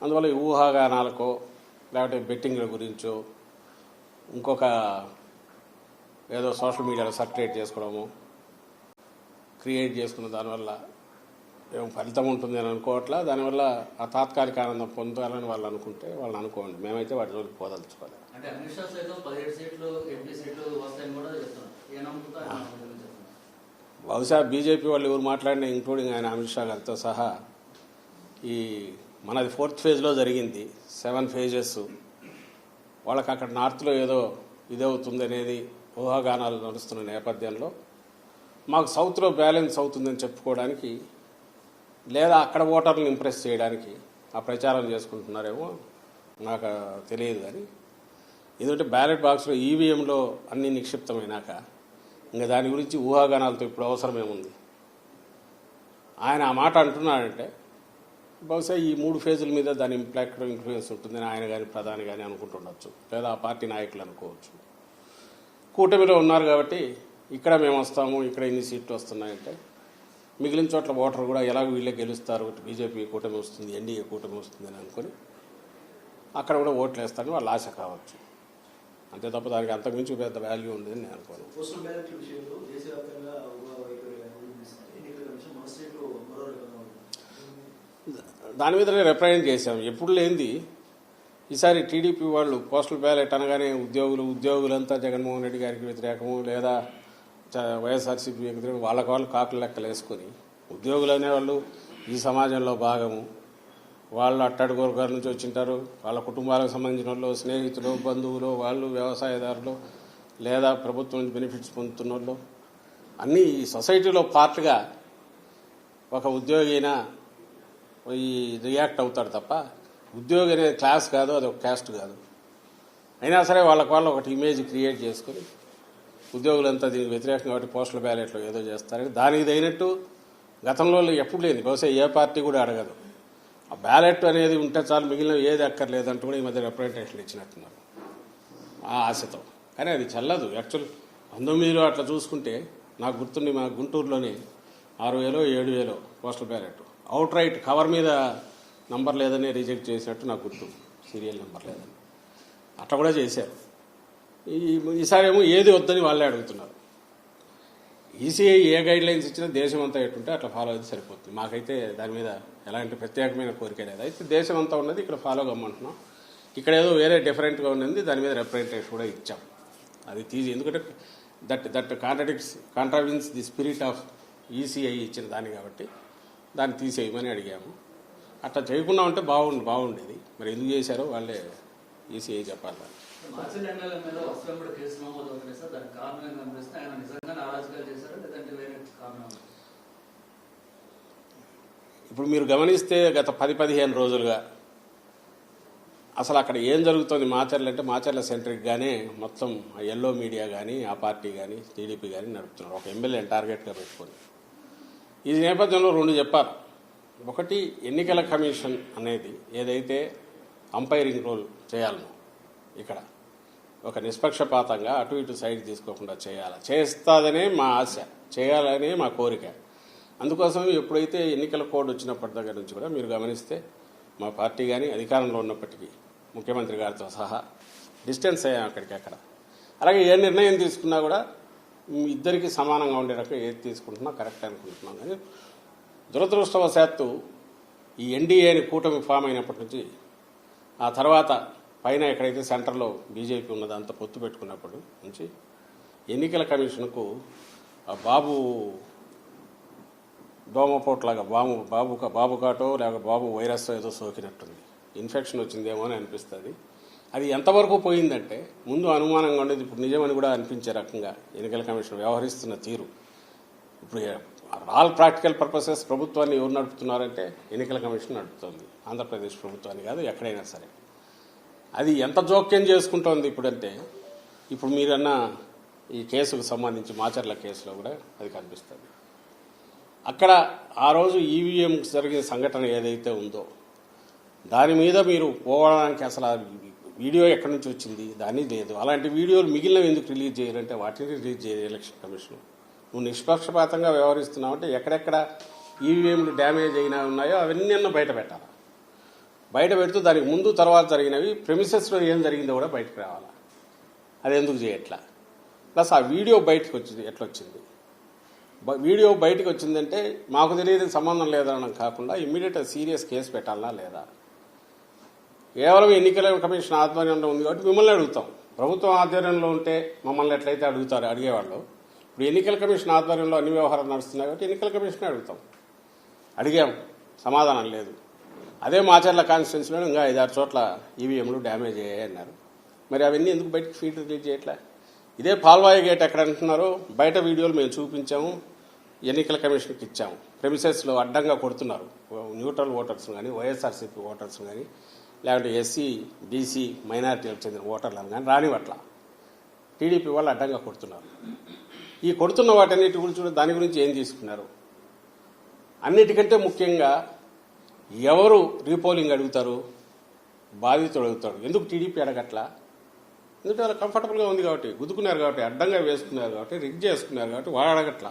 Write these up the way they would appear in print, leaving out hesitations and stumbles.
అందువల్ల ఈ ఊహాగానాలకో లేకపోతే బెట్టింగ్ల గురించో ఇంకొక ఏదో సోషల్ మీడియాలో సర్క్యులేట్ చేసుకోవడము క్రియేట్ చేసుకున్న దానివల్ల ఏం ఫలితం ఉంటుంది అని అనుకోవట్లా. దానివల్ల ఆ తాత్కాలిక ఆనందం పొందాలని వాళ్ళు అనుకుంటే వాళ్ళని అనుకోండి, మేమైతే వాటి రోజులు పోదలుచుకోవాలి. బహుశా బీజేపీ వాళ్ళు ఎవరు మాట్లాడినా ఇంక్లూడింగ్ ఆయన అమిత్ షా గారితో సహా ఈ మనది 4th ఫేజ్లో జరిగింది, 7 phases. వాళ్ళకి అక్కడ నార్త్లో ఏదో ఇదవుతుంది అనేది ఊహాగానాలు నడుస్తున్న నేపథ్యంలో మాకు సౌత్లో బ్యాలెన్స్ అవుతుందని చెప్పుకోవడానికి లేదా అక్కడ ఓటర్లను ఇంప్రెస్ చేయడానికి ఆ ప్రచారం చేసుకుంటున్నారేమో నాకు తెలియదు. కానీ ఎందుకంటే బ్యాలెట్ బాక్స్లో ఈవీఎంలో అన్నీ నిక్షిప్తమైనాక ఇంకా దాని గురించి ఊహాగానాలతో ఇప్పుడు అవసరమేముంది. ఆయన ఆ మాట అంటున్నాడంటే బహుశా ఈ 3 phases మీద దాని ఇన్ఫ్లుయెన్స్ ఉంటుందని ఆయన కానీ ప్రధాని కానీ అనుకుంటుండొచ్చు, లేదా ఆ పార్టీ నాయకులు అనుకోవచ్చు. కూటమిలో ఉన్నారు కాబట్టి ఇక్కడ మేము వస్తాము, ఇక్కడ ఇన్ని సీట్లు వస్తున్నాయంటే మిగిలిన చోట్ల ఓటర్ కూడా ఎలాగో వీళ్ళే గెలుస్తారు, బీజేపీ కూటమి వస్తుంది, ఎన్డీఏ కూటమి వస్తుంది అని అనుకుని అక్కడ కూడా ఓట్లు వేస్తారని వాళ్ళ ఆశ కావచ్చు. అంతే తప్ప దానికి అంతకుమించి పెద్ద వాల్యూ ఉండదని నేను అనుకోను. దాని మీదనే రిప్రజెంట్ చేశాం. ఎప్పుడు లేనిది ఈసారి టీడీపీ వాళ్ళు పోస్టల్ బ్యాలెట్ అనగానే ఉద్యోగులంతా జగన్మోహన్ రెడ్డి గారికి వ్యతిరేకము, లేదా వైఎస్ఆర్సీపీ వ్యతిరేకం, వాళ్ళు కాకులు లెక్కలు వేసుకొని ఉద్యోగులు అనేవాళ్ళు ఈ సమాజంలో భాగము, వాళ్ళు అట్టడుగు వర్గాల నుంచి వచ్చింటారు, వాళ్ళ కుటుంబాలకు సంబంధించిన వాళ్ళు, స్నేహితులు, బంధువులు, వాళ్ళు వ్యవసాయదారులు, లేదా ప్రభుత్వం నుంచి బెనిఫిట్స్ పొందుతున్న వాళ్ళు, అన్నీ ఈ సొసైటీలో పార్ట్గా ఒక ఉద్యోగి అయినా ఈ రియాక్ట్ అవుతాడు తప్ప ఉద్యోగి అనేది క్లాస్ కాదు, అది ఒక క్యాస్ట్ కాదు. అయినా సరే వాళ్ళకి ఒకటి ఇమేజ్ క్రియేట్ చేసుకుని ఉద్యోగులంతా దీనికి వ్యతిరేకం కాబట్టి పోస్టల్ బ్యాలెట్లో ఏదో చేస్తారని దానికి తగినట్టు గతంలో ఎప్పుడు లేని బహుశా ఏ పార్టీ కూడా అడగదు. ఆ బ్యాలెట్ అనేది ఉంటే చాలు, మిగిలిన ఏది అక్కర్లేదంటూ కూడా ఈ మధ్య రిప్రజెంటేషన్ ఇచ్చినట్టున్నారు ఆ ఆశతో. కానీ అది చల్లదు. యాక్చువల్ 19లో అట్లా చూసుకుంటే నాకు గుర్తుండి మా గుంటూరులోనే 6,000 7,000 postal ballot out right cover మీద నంబర్ లేదని రిజెక్ట్ చేసినట్టు నాకు గుర్తు, సీరియల్ నెంబర్ లేదని అట్లా కూడా చేశారు. ఈసారి ఏమో ఏది వద్దని వాళ్ళే అడుగుతున్నారు. ఈసీఐ ఏ గైడ్ లైన్స్ ఇచ్చినా దేశం అంతా ఎట్టుంటే అట్లా ఫాలో అయితే సరిపోతుంది. మాకైతే దాని మీద ఎలాంటి ప్రత్యేకమైన కోరిక లేదు. అయితే దేశం అంతా ఉన్నది ఇక్కడ ఫాలో కమ్మంటున్నాం. ఇక్కడ ఏదో వేరే డిఫరెంట్గా ఉన్నది, దాని మీద రిప్రజెంటేషన్ కూడా ఇచ్చాం. అది తీసి, ఎందుకంటే that కాంట్రావిన్స్ the spirit of ECI ఇచ్చిన దాన్ని కాబట్టి దాన్ని తీసేయమని అడిగాము. అట్లా చేయకుండా ఉంటే బాగుండేది. మరి ఎందుకు చేశారో వాళ్ళే ఈసీఐ చెప్పాలి. ఇప్పుడు మీరు గమనిస్తే గత 10-15 రోజులుగా అసలు అక్కడ ఏం జరుగుతుంది మాచర్ల అంటే మాచర్ల సెంట్రిక్గానే మొత్తం ఎల్లో మీడియా కానీ ఆ పార్టీ కానీ టీడీపీ కానీ నడుపుతున్నారు, ఒక ఎమ్మెల్యేని టార్గెట్గా పెట్టుకొని. ఈ నేపథ్యంలో 2 చెప్పారు. ఒకటి, ఎన్నికల కమిషన్ అనేది ఏదైతే అంపైరింగ్ రోల్ చేయాలనో ఇక్కడ ఒక నిష్పక్షపాతంగా అటు ఇటు సైడ్ తీసుకోకుండా చేస్తాదనే మా ఆశ, చేయాలనే మా కోరిక. అందుకోసం ఎప్పుడైతే ఎన్నికల కోడ్ వచ్చినప్పటి దగ్గర నుంచి కూడా మీరు గమనిస్తే మా పార్టీ కానీ అధికారంలో ఉన్నప్పటికీ ముఖ్యమంత్రి గారితో సహా డిస్టెన్స్ అయ్యాం అక్కడికక్కడ. అలాగే ఏ నిర్ణయం తీసుకున్నా కూడా ఇద్దరికి సమానంగా ఉండే రకం ఏది తీసుకుంటున్నా కరెక్ట్ అనుకుంటున్నాం. కానీ దురదృష్టవశాత్తు ఈ ఎన్డీఏని కూటమి ఫామ్ అయినప్పటి నుంచి ఆ తర్వాత పైన ఎక్కడైతే సెంటర్లో బీజేపీ ఉన్నదో అంత పొత్తు పెట్టుకున్నప్పటి నుంచి ఎన్నికల కమిషన్కు బాబు దోమపోట్లాగా బాబు కాటో లేక బాబు వైరస్ ఏదో సోకినట్టుంది, ఇన్ఫెక్షన్ వచ్చిందేమో అని అనిపిస్తుంది. అది ఎంతవరకు పోయిందంటే ముందు అనుమానంగా ఉండేది, ఇప్పుడు నిజమని కూడా అనిపించే రకంగా ఎన్నికల కమిషన్ వ్యవహరిస్తున్న తీరు. ఇప్పుడు ఆల్ ప్రాక్టికల్ పర్పసెస్ ప్రభుత్వాన్ని ఎవరు నడుపుతున్నారంటే ఎన్నికల కమిషన్ నడుపుతోంది, ఆంధ్రప్రదేశ్ ప్రభుత్వాన్ని కాదు, ఎక్కడైనా సరే. అది ఎంత జోక్యం చేసుకుంటోంది ఇప్పుడంటే, ఇప్పుడు మీరన్న ఈ కేసుకు సంబంధించి మాచర్ల కేసులో కూడా అది కనిపిస్తుంది. అక్కడ ఆ రోజు ఈవీఎం జరిగిన సంఘటన ఏదైతే ఉందో దాని మీద మీరు పోవడానికి అసలు వీడియో ఎక్కడి నుంచి వచ్చింది దాన్ని లేదు. అలాంటి వీడియోలు మిగిలినవి ఎందుకు రిలీజ్ చేయాలంటే వాటిని రిలీజ్ చేయరు ఎలక్షన్ కమిషన్. నువ్వు నిష్పక్షపాతంగా వ్యవహరిస్తున్నావు అంటే ఎక్కడెక్కడ ఈవీఎంలు డ్యామేజ్ అయినా ఉన్నాయో అవన్నీ బయట పెట్టాలి. బయట పెడుతూ దానికి ముందు తర్వాత జరిగినవి ప్రెమిసెస్లో ఏం జరిగిందో కూడా బయటకు రావాలి. అది ఎందుకు చేయట్లా? ప్లస్ ఆ వీడియో బయటకు వచ్చింది ఎట్లా వచ్చింది? వీడియో బయటకు వచ్చిందంటే మాకు తెలియదు సంబంధం లేదనడం కాకుండా ఇమ్మీడియట్ సీరియస్ కేసు పెట్టాలా లేదా? కేవలం ఎన్నికల కమిషన్ ఆధ్వర్యంలో ఉంది కాబట్టి మిమ్మల్ని అడుగుతాం. ప్రభుత్వం ఆధ్వర్యంలో ఉంటే మమ్మల్ని ఎట్లయితే అడుగుతారు అడిగేవాళ్ళు, ఇప్పుడు ఎన్నికల కమిషన్ ఆధ్వర్యంలో అన్ని వ్యవహారాలు నడుస్తున్నాయి కాబట్టి ఎన్నికల కమిషన్ అడుగుతాం. అడిగాం, సమాధానం లేదు. అదే మాచర్ల కాన్స్టిట్యున్సీలో ఇంకా 5-6 చోట్ల ఈవీఎంలు డ్యామేజ్ అయ్యాయి అన్నారు. మరి అవన్నీ ఎందుకు బయటకు ఫీడ్ రిలీజ్ చేయట్లే? ఇదే పాల్వాయి గేట్ ఎక్కడ అంటున్నారో బయట వీడియోలు మేము చూపించాము, ఎన్నికల కమిషన్కి ఇచ్చాము. ప్రెమిసెస్లో అడ్డంగా కొడుతున్నారు న్యూట్రల్ ఓటర్స్ కానీ, వైఎస్ఆర్సీపీ ఓటర్స్ కానీ, లేకుంటే ఎస్సీ బీసీ మైనారిటీలకు చెందిన ఓటర్లను కానీ రానివట్ల టీడీపీ వాళ్ళు అడ్డంగా కొడుతున్నారు. ఈ కొడుతున్న వాటన్నిటి గురించి దాని గురించి ఏం తీసుకున్నారు? అన్నిటికంటే ముఖ్యంగా ఎవరు రీపోలింగ్ అడుగుతారు? బాధితుడు అడుగుతాడు. ఎందుకు టీడీపీ అడగట్లా? ఎందుకంటే వాళ్ళు కంఫర్టబుల్గా ఉంది కాబట్టి, గుద్దుకున్నారు కాబట్టి, అడ్డంగా వేసుకున్నారు కాబట్టి, రిగ్ చేసుకున్నారు కాబట్టి వాళ్ళు అడగట్లా.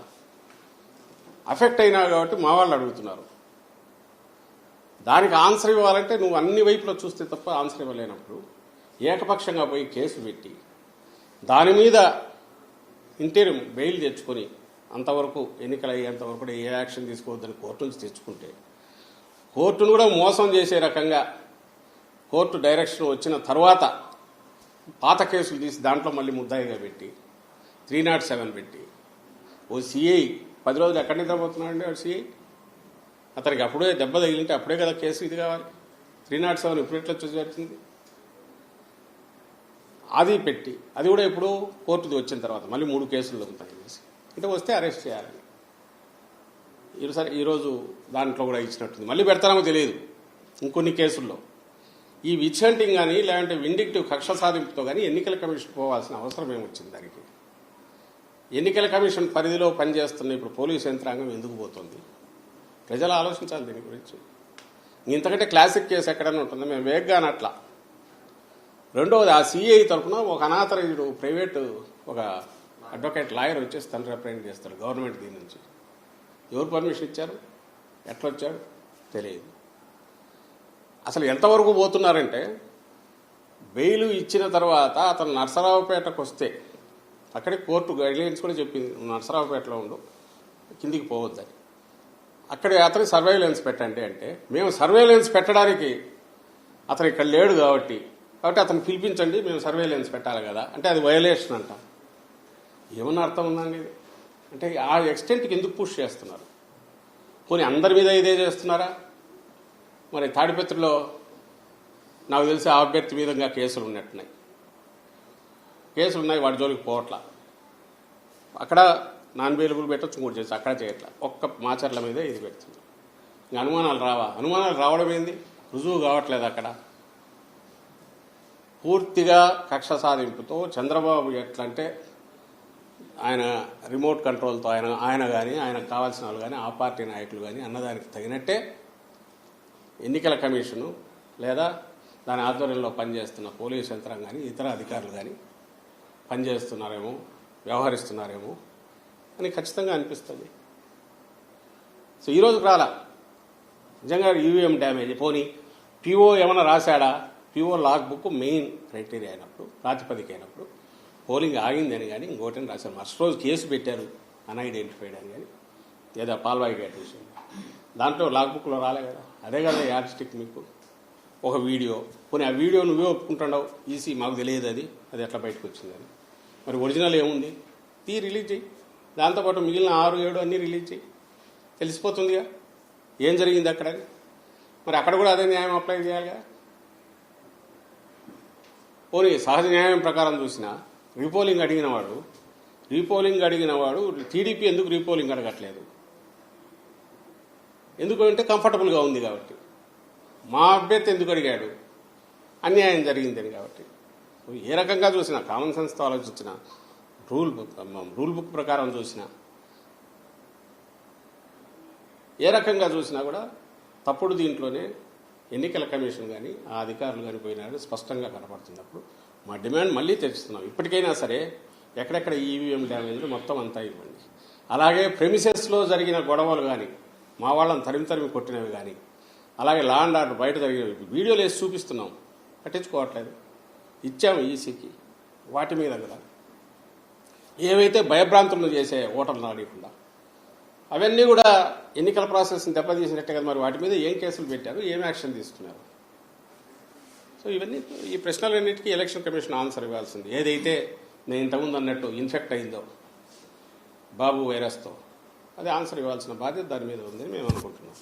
అఫెక్ట్ అయినారు కాబట్టి మా వాళ్ళు అడుగుతున్నారు. దానికి ఆన్సర్ ఇవ్వాలంటే నువ్వు అన్ని వైపులో చూస్తే తప్ప ఆన్సర్ ఇవ్వలేనప్పుడు ఏకపక్షంగా పోయి కేసు పెట్టి దాని మీద ఇంటీరియం బెయిల్ తెచ్చుకొని అంతవరకు ఎన్నికలు అయ్యేంతవరకు కూడా ఏ యాక్షన్ తీసుకోవద్దని కోర్టు నుంచి తెచ్చుకుంటే, కోర్టును కూడా మోసం చేసే రకంగా కోర్టు డైరెక్షన్ వచ్చిన తర్వాత పాత కేసులు తీసి దాంట్లో మళ్ళీ ముద్దాయిగా పెట్టి 307 పెట్టి ఓ సిఐ 10 రోజులు ఎక్కడి నిద్రపోతున్నాడండి వాడు సిఐ? అతనికి అప్పుడే దెబ్బ తగిలింటే అప్పుడే కదా కేసు ఇది కావాలి. 307 ఇప్పుడు ఎట్లా చూసి పెడుతుంది? అది పెట్టి అది కూడా ఇప్పుడు కోర్టుది వచ్చిన తర్వాత మళ్ళీ 3 కేసులు ఉంటాయి అంటే వస్తే అరెస్ట్ చేయాలని ఈరోజు దాంట్లో కూడా ఇచ్చినట్టుంది. మళ్ళీ పెడతారో తెలియదు ఇంకొన్ని కేసుల్లో. ఈ విచ్ హంటింగ్ కానీ లేదంటే విండిక్టివ్ కక్ష సాధింపుతో కానీ ఎన్నికల కమిషన్ పోవాల్సిన అవసరం ఏమొచ్చింది? దానికి ఎన్నికల కమిషన్ పరిధిలో పనిచేస్తున్న ఇప్పుడు పోలీసు యంత్రాంగం ఎందుకు పోతుంది? ప్రజలు ఆలోచించాలి దీని గురించి. ఇంతకంటే క్లాసిక్ కేసు ఎక్కడైనా ఉంటుందో మేము వేగ్గానే అట్లా. రెండవది ఆ సిఐ తరఫున ఒక అనాథరైజ్డ్ ప్రైవేటు ఒక అడ్వకేట్ లాయర్ వచ్చేసి తను రిప్రజెంట్ చేస్తాడు గవర్నమెంట్ దీని నుంచి. ఎవరు పర్మిషన్ ఇచ్చారు? ఎట్లా వచ్చాడు తెలియదు. అసలు ఎంతవరకు పోతున్నారంటే బెయిల్ ఇచ్చిన తర్వాత అతను నర్సరావుపేటకు వస్తే అక్కడే కోర్టు గైడ్లైన్స్ కూడా చెప్పింది, నర్సరావుపేటలో ఉండు, కిందికి పోవద్దని. అక్కడే అతని సర్వేలెన్స్ పెట్టండి అంటే మేము సర్వేలెన్స్ పెట్టడానికి అతను ఇక్కడ లేడు కాబట్టి అతను పిలిపించండి, మేము సర్వేలెన్స్ పెట్టాలి కదా అంటే అది వయలేషన్ అంటాం. ఏమన్నా అర్థం ఉందండి? అంటే ఆ ఎక్స్టెంట్కి ఎందుకు పుష్ చేస్తున్నారు? పోనీ అందరి మీద ఇదే చేస్తున్నారా? మరి తాడిపత్రిలో నాకు తెలిసి ఆ అభ్యర్థి మీద కేసులు ఉన్నట్టున్నాయి. వాడి జోలికి పోవట్లా. అక్కడ నాన్ బెయిలబుల్ పెట్టచ్చు, ఇంకోటి చేసి అక్కడ చేయట్లా. ఒక్క మాచర్ల మీదే ఇది పెడుతుంది. ఇంకా అనుమానాలు రావా? అనుమానాలు రావడం ఏంది? రుజువు కావట్లేదు. అక్కడ పూర్తిగా కక్ష సాధింపుతో చంద్రబాబు ఎట్లంటే ఆయన రిమోట్ కంట్రోల్తో ఆయన కానీ ఆయనకు కావాల్సిన వాళ్ళు కానీ ఆ పార్టీ నాయకులు కానీ అన్నదానికి తగినట్టే ఎన్నికల కమిషను లేదా దాని ఆధ్వర్యంలో పనిచేస్తున్న పోలీసు యంత్రాంగం కానీ ఇతర అధికారులు కానీ పనిచేస్తున్నారేమో, వ్యవహరిస్తున్నారేమో అని ఖచ్చితంగా అనిపిస్తుంది. సో ఈరోజుకు రాలా నిజంగా ఈవీఎం డ్యామేజ్. పోనీ పిఓ ఏమైనా రాశాడా? PO log book main criteria అయినప్పుడు, ప్రాతిపదిక అయినప్పుడు పోలింగ్ ఆగిందని కానీ ఇంకోటని రాశారు. మరుసటి రోజు కేసు పెట్టారు అన్ఐడెంటిఫైడ్ అని కానీ, లేదా పాల్వాయి గేట్ విషయం దాంట్లో లాగ్ బుక్లో రాలే కదా. అదే కదా యాడ్ స్టిక్ మీకు ఒక వీడియో. పోనీ ఆ వీడియో నువ్వే ఒప్పుకుంటున్నావు, ఈసీ మాకు తెలియదు అది ఎట్లా బయటకు వచ్చిందని. మరి ఒరిజినల్ ఏముంది? రిలీజ్ చేయి. దాంతోపాటు మిగిలిన 6-7 అన్నీ రిలీజ్ చేయి, తెలిసిపోతుందిగా ఏం జరిగింది అక్కడ. మరి అక్కడ కూడా అదే న్యాయం అప్లై చేయాలిగా. పోనీ సహజ న్యాయం ప్రకారం చూసినా రీపోలింగ్ అడిగిన వాడు టీడీపీ ఎందుకు రీపోలింగ్ అడగట్లేదు? ఎందుకంటే కంఫర్టబుల్గా ఉంది కాబట్టి. మా అభ్యర్థి ఎందుకు అడిగాడు? అన్యాయం జరిగిందని కాబట్టి. ఏ రకంగా చూసినా, కామన్ సెన్స్తో ఆలోచించిన, రూల్ బుక్ ప్రకారం చూసినా, ఏ రకంగా చూసినా కూడా తప్పుడు దీంట్లోనే ఎన్నికల కమిషన్ కానీ ఆ అధికారులు కానీ పోయినాడు స్పష్టంగా కనపడుతున్నప్పుడు మా డిమాండ్ మళ్ళీ తెచ్చుతున్నాం. ఇప్పటికైనా సరే ఎక్కడెక్కడ ఈవీఎం డ్యామేజ్ మొత్తం అంతా ఇవ్వండి. అలాగే ప్రెమిసెస్లో జరిగిన గొడవలు కానీ, మా వాళ్ళని తరిమి కొట్టినవి కానీ, అలాగే లా అండ్ ఆర్డర్ బయట జరిగే వీడియోలు వేసి చూపిస్తున్నాం, పట్టించుకోవట్లేదు. ఇచ్చాము ఈసీకి, వాటి మీద కదా ఏవైతే భయభ్రాంతులను చేసే ఓటర్లను అడగకుండా అవన్నీ కూడా ఎన్నికల ప్రాసెస్ని దెబ్బతీసినట్టే కదా. మరి వాటి మీద ఏం కేసులు పెట్టారు, ఏం యాక్షన్ తీసుకున్నారు? సో ఇవన్నీ ఈ ప్రశ్నలన్నిటికీ ఎలక్షన్ కమిషన్ ఆన్సర్ ఇవ్వాల్సింది. ఏదైతే నేను ఇంతకుముందు అన్నట్టు ఇన్ఫెక్ట్ అయిందో బాబు వైరస్తో, అది ఆన్సర్ ఇవ్వాల్సిన బాధ్యత దాని మీద ఉందని మేము అనుకుంటున్నాం.